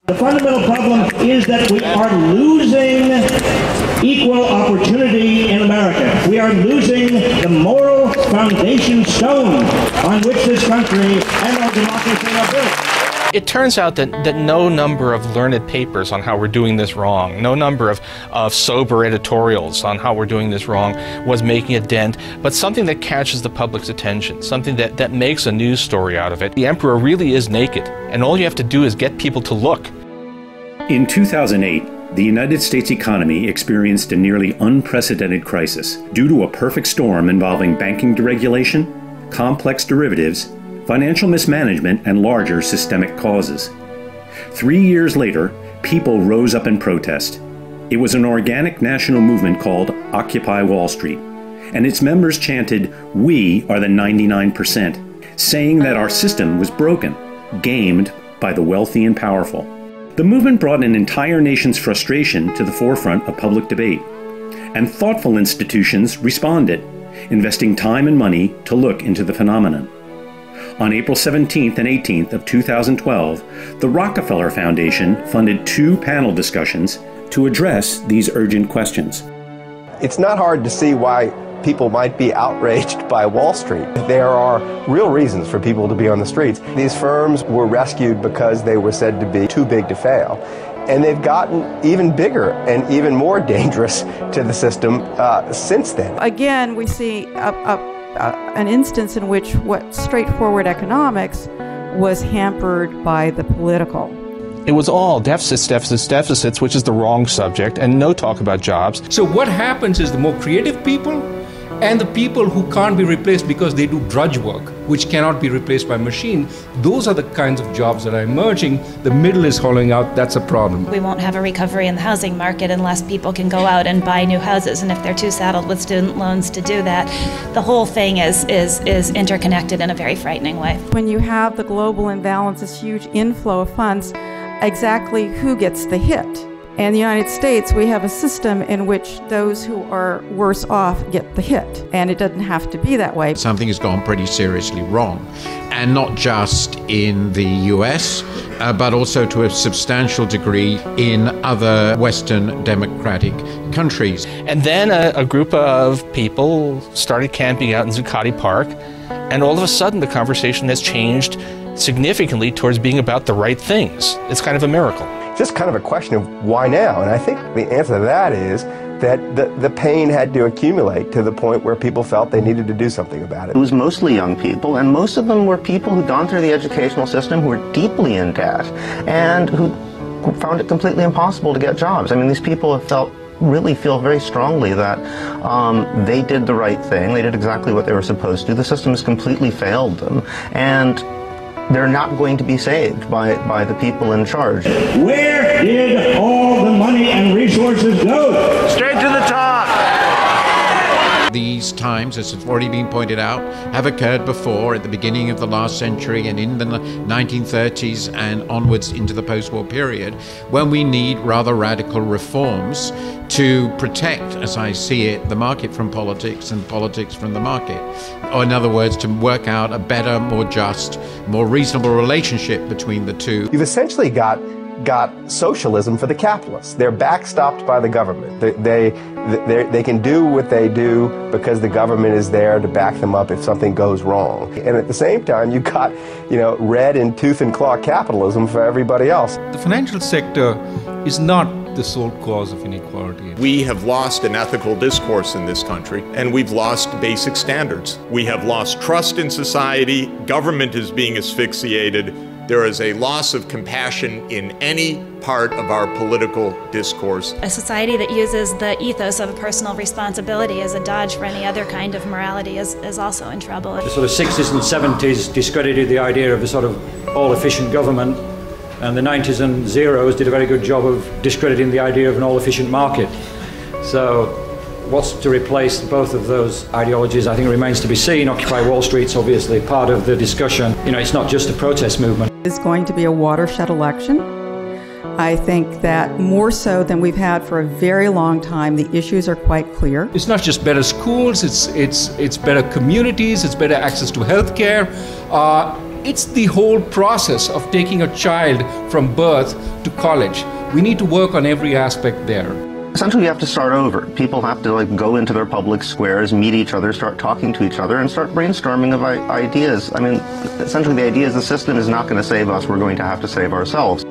The fundamental problem is that we are losing equal opportunity in America. We are losing the moral foundation stone on which this country and our democracy are built. It turns out that no number of learned papers on how we're doing this wrong, no number of sober editorials on how we're doing this wrong was making a dent, but something that catches the public's attention, something that makes a news story out of it. The emperor really is naked, and all you have to do is get people to look. In 2008, the United States economy experienced a nearly unprecedented crisis due to a perfect storm involving banking deregulation, complex derivatives, financial mismanagement, and larger systemic causes. 3 years later, people rose up in protest. It was an organic national movement called Occupy Wall Street, and its members chanted, "We are the 99%, saying that our system was broken, gamed by the wealthy and powerful. The movement brought an entire nation's frustration to the forefront of public debate, and thoughtful institutions responded, investing time and money to look into the phenomenon. On April 17th and 18th of 2012, the Rockefeller Foundation funded 2 panel discussions to address these urgent questions. It's not hard to see why people might be outraged by Wall Street. There are real reasons for people to be on the streets. These firms were rescued because they were said to be too big to fail. And they've gotten even bigger and even more dangerous to the system since then. Again, we see an instance in which what straightforward economics was hampered by the political. It was all deficits, which is the wrong subject, and no talk about jobs. So what happens is the more creative people and the people who can't be replaced because they do drudge work, which cannot be replaced by machine, those are the kinds of jobs that are emerging. The middle is hollowing out. That's a problem. We won't have a recovery in the housing market unless people can go out and buy new houses, and if they're too saddled with student loans to do that, the whole thing is interconnected in a very frightening way. When you have the global imbalance, this huge inflow of funds, exactly who gets the hit? In the United States, we have a system in which those who are worse off get the hit, and it doesn't have to be that way. Something has gone pretty seriously wrong, and not just in the US, but also to a substantial degree in other Western democratic countries. And then a group of people started camping out in Zuccotti Park, and all of a sudden the conversation has changed significantly towards being about the right things. It's kind of a miracle. Just kind of a question of why now? And I think the answer to that is that the pain had to accumulate to the point where people felt they needed to do something about it. It was mostly young people, and most of them were people who'd gone through the educational system, who were deeply in debt, and who found it completely impossible to get jobs. I mean, these people have really feel very strongly that they did the right thing. They did exactly what they were supposed to. The system has completely failed them, and they're not going to be saved by the people in charge. Where did all the money and resources go? Straight to the top! These times, as has already been pointed out, have occurred before at the beginning of the last century and in the 1930s and onwards into the post-war period, when we need rather radical reforms to protect, as I see it, the market from politics and politics from the market. Or in other words, to work out a better, more just, more reasonable relationship between the two. You've essentially got socialism for the capitalists. They're backstopped by the government. They can do what they do because the government is there to back them up if something goes wrong. And at the same time, you've got, red and tooth and claw capitalism for everybody else. The financial sector is not the sole cause of inequality. We have lost an ethical discourse in this country, and we've lost basic standards. We have lost trust in society. Government is being asphyxiated. There is a loss of compassion in any part of our political discourse. A society that uses the ethos of personal responsibility as a dodge for any other kind of morality is also in trouble. The sort of 60s and 70s discredited the idea of a sort of all-efficient government, and the 90s and zeros did a very good job of discrediting the idea of an all-efficient market. So what's to replace both of those ideologies, I think, remains to be seen. Occupy Wall Street's obviously part of the discussion. It's not just a protest movement. It's going to be a watershed election. I think that more so than we've had for a very long time, the issues are quite clear. It's not just better schools, it's better communities, it's better access to health care. It's the whole process of taking a child from birth to college. We need to work on every aspect there. Essentially, we have to start over. People have to go into their public squares, meet each other, start talking to each other, and start brainstorming of ideas. I mean, essentially the idea is the system is not going to save us, we're going to have to save ourselves.